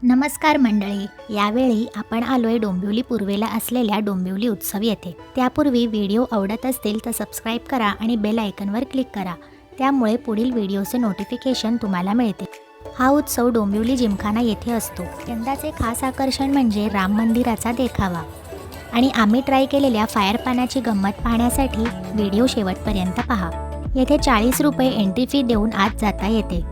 नमस्कार मंडळी, यावेळी आपण आलोय डोंबिवली पूर्वेला असलेल्या डोंबिवली उत्सव येथे। त्यापूर्वी व्हिडिओ आवडत असतील तर सबस्क्राईब करा आणि बेल आयकॉनवर क्लिक करा, त्यामुळे पुढील व्हिडिओचे नोटिफिकेशन तुम्हाला मिळते। हा उत्सव डोंबिवली जिमखाना येथे असतो। यंदाचे खास आकर्षण म्हणजे राम मंदिराचा देखावा आणि आम्ही ट्राय केलेल्या फायर पाण्याची गंमत पाहण्यासाठी व्हिडिओ शेवटपर्यंत पहा। येथे 40 रुपये एंट्री फी देऊन आत जाता येते।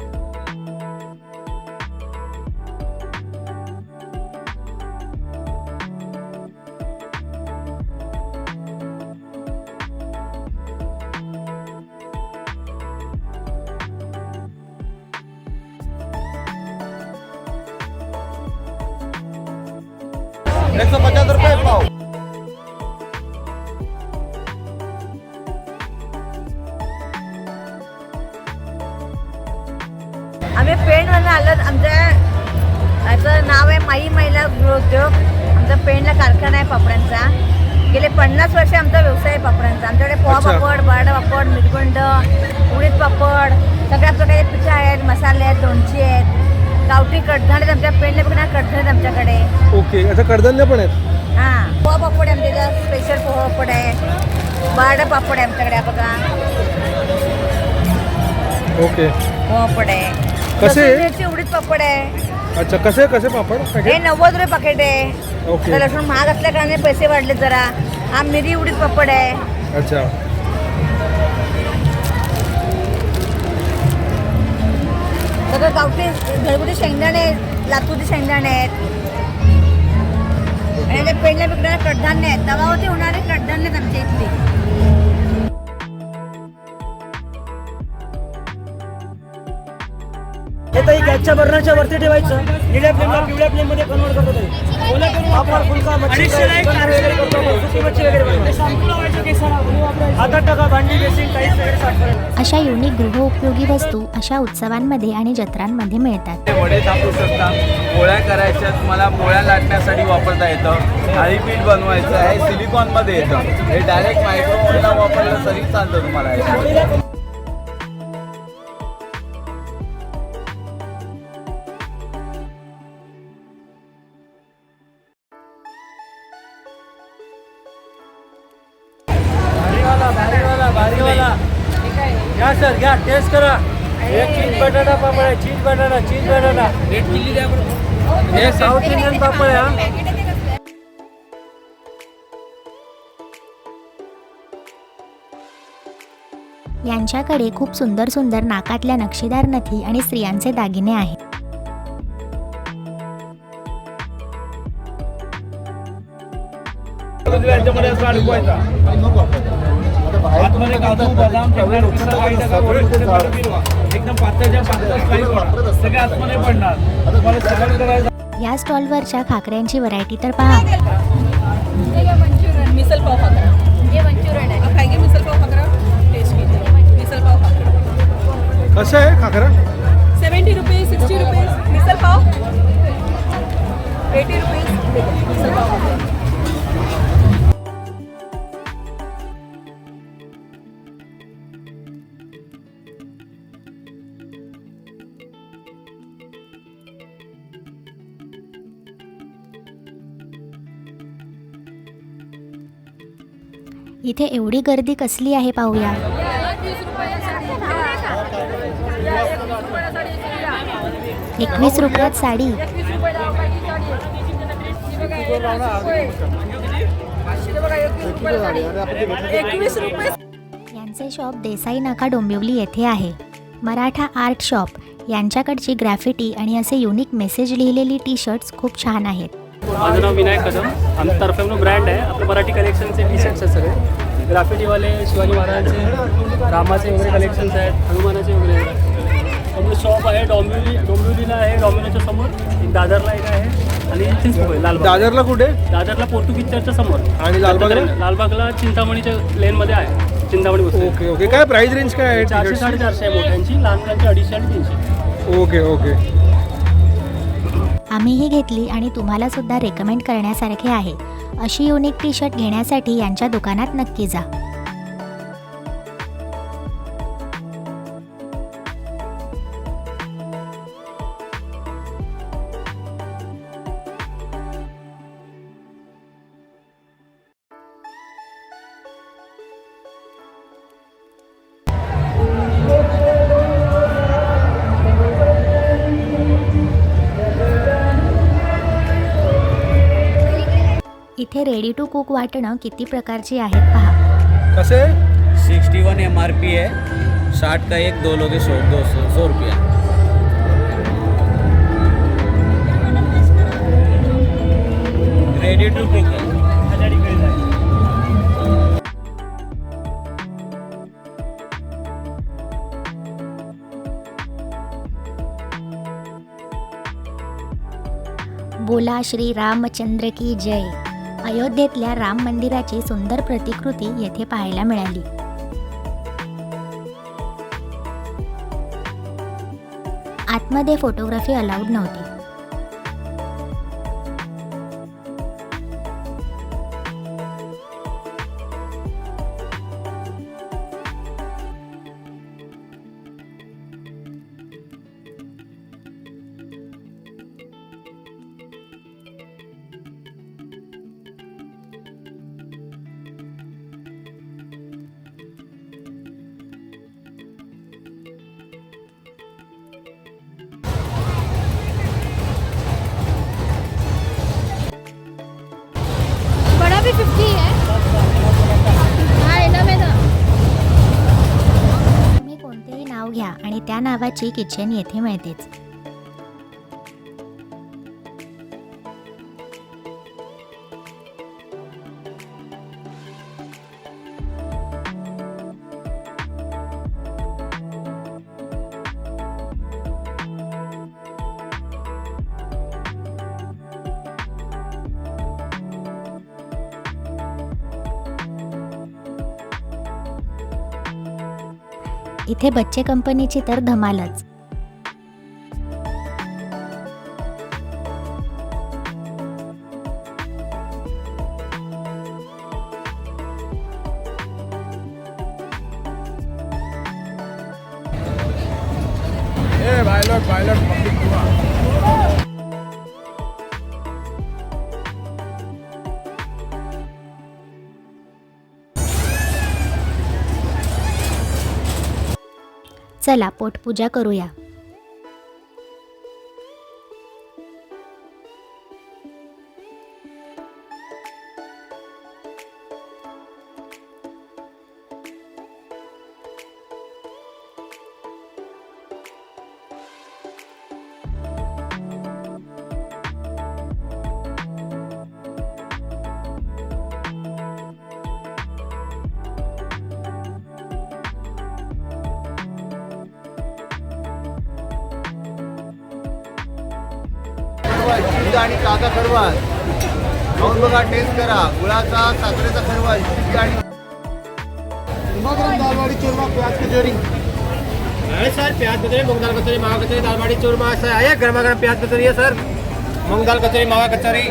₹150 पाव। आम्ही पेणवरून आलो। आमच्या याचं नाव आहे माई महिला गृहोद्योग। आमचा पेणला कारखाना आहे पापडांचा। गेले 50 वर्ष आमचा व्यवसाय आहे पापडांचा। आमच्याकडे पोहा पापड, बटाटा पापड, मिरगुंड, उडीद पापड, सगळ्या प्रकारचे पिठा आहेत, मसाले आहेत, लोणची आहेत, गावठी कडधान्य आमच्या पेणला बघणार कडधान्य आमच्याकडे। ओके, आता कडधान्य पण आहेत। हां, पोहा पापड आहे आमच्याकडे, स्पेशल पोहा पापड आहे, बटाटा पापड आहे आमच्याकडे बघा। ओके, पोहा पापड आहे, कसे? उडीद पापड आहे। अच्छा, कसे कसे पापड हे पॅकेट? 90 रुपये पॅकेट आहे। ओके. आता लसूण महाग असल्या कारणाने पैसे वाढले जरा। हा मिरी उडीद पापड आहे। अच्छा, सगळं गावठी घरगुती शेंगदाणे आहेत, लातूरचे शेंगदाणे आहेत आणि ते पेंडल्या बिकणारे कडधान्य आहेत। तवावरती होणारे कडधान्य आहेत आमच्या इथले। हे ताई गॅसच्या बर्नरच्या वरती ठेवायचं, निळ्या फ्लेमला पिवळ्या फ्लेम मध्ये कन्वर्ट करतो ताई। ओला करून पापड, फुलका, मच्छी वगैरे करतो, सुकी मच्छी वगैरे बनवतो। हातात टाका, भांडी, बेसिन, टाईल्स वगैरे साफ करायला। अशा युनिक गृहोपयोगी वस्तू अशा उत्सवांमध्ये आणि जत्रांमध्ये मिळतात। वडे थापू शकता, पोळ्या करायच्या, तुम्हाला पोळ्या लाटण्यासाठी वापरता येतं। थालीपीठ बनवायचं आहे, सिलिकॉनमध्ये येतं। हे डायरेक्ट मायक्रोवेव्हला वापरलं तरी चालतं तुम्हाला हे। भारीवाला घ्या सर, घ्या, टेस्ट करा। हे चीज बटाटा पापड आहे, चीज बटाटा। रेड चिल्ली द्या बरोबर। हे साऊथ इंडियन पापड आहे हा। यांच्याकडे खूप सुंदर सुंदर नाकातल्या नक्षीदार नथी आणि स्त्रियांचे दागिने आहेत। याच्यामध्ये असं अडकवायचा। आतमध्ये काजू, बदाम, चॉकलेट, पिस्ता, काही टाका, एकदम पातळच्या पातळ स्लाइस होणार, सगळे आतमध्ये पडणार। तुम्हाला सगळं करायचं। या स्टॉलवरच्या खाकऱ्यांची व्हरायटी तर पहा। मिसल पाव खाकरा, हे मंचुरियन आहे। खाएंगे मिसल पाव खाकरा, टेस्ट कीजिए। मिसल पाव खाकरा कसं आहे खाकरा? 70 रुपये, 60 रुपये। मिसल पाव 80 रुपये। मिसल पाव खाकरा। इथे एवढी गर्दी कसली आहे पाहूया। 21 रुपयात साडी। यांचे शॉप देसाई नाका डोंबिवली येथे आहे। मराठा आर्ट शॉप यांच्याकडची ग्राफिटी आणि असे युनिक मेसेज लिहिलेली टी शर्ट्स खूप छान आहेत। माझं नाव विनायक कदम। आमचं तर्फे ब्रँड आहे, आपलं मराठी कलेक्शनचे टी शर्ट्स आहेत सगळे। ग्राफिटीवाले, शिवाजी महाराजांचे, रामाचे वगैरे कलेक्शन्स आहेत, हनुमानाचे वगैरे आहेत। आपलं शॉप आहे डोंबिवलीला आहे, डॉमिनोच्या समोर। एक दादरला एक आहे आणि लालबाग। दादरला कुठे? दादरला पोर्तुगीज चर्चच्या समोर। आणि लालबागला? लालबागला चिंतामणीच्या लेनमध्ये आहे, चिंतामणी बस। ओके ओके, काय प्राइस रेंज काय आहे? 400 450 आहे मोठ्यांची, लहान मुलांची 250 आणि 300। ओके ओके, आम्हीही घेतली आणि तुम्हाला सुद्धा रेकमेंड करण्यासारखे आहे। अशी युनिक टी शर्ट घेण्यासाठी यांच्या दुकानात नक्की जा। इथे रेडी टू कुक वाटणं किती प्रकारची आहेत पहा. कसे 61 MRP है, 60 का एक, 2 लोगे 100 रुपया. रेडी टू कुक है. बोला श्री रामचंद्र की जय. अयोध्येतल्या राम मंदिराची सुंदर प्रतिकृती येथे पाहायला मिळाली. आतमध्ये फोटोग्राफी अलाउड नव्हती. बड़ा भी 50 है. हाँ है ना में ना. तुम्ही कोणतेही नाव घ्या आणि त्या नावाची किचन येथे मिळतेच. इथे बच्चे कंपनीची तर धमालच. पायलट चला पोटपूजा करूया. दूध आणि ताजा खरवा खाऊन बघा, टेस्ट करा. गुळाचा, साखरेचा खरवा दालवाडी चूरमा, प्याज कचोरी. अरे सर प्याज कचोरी, मूंग दाल कचोरी, मावा कचोरी, दाल बाटी चूरमा असं आहे. गरमागरम प्याज कचोरी आहे सर. मूंग दाल कचोरी, मावा कचोरी.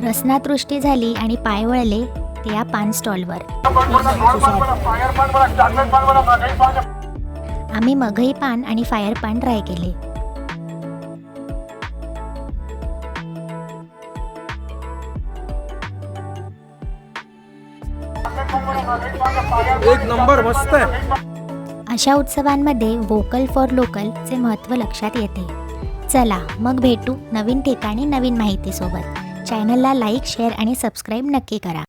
रसनातृष्टी झाली आणि पाय वळले ते या पान स्टॉलवर. आम्ही मघई पान आणि फायर पान ट्राय केले. एक नंबर, मस्त आहे. अशा उत्सवांमध्ये व्होकल फॉर लोकलचे महत्त्व लक्षात येते. चला मग भेटू नवीन ठिकाणी नवीन माहितीसोबत. चॅनलला लाईक, शेअर आणि सबस्क्राईब नक्की करा.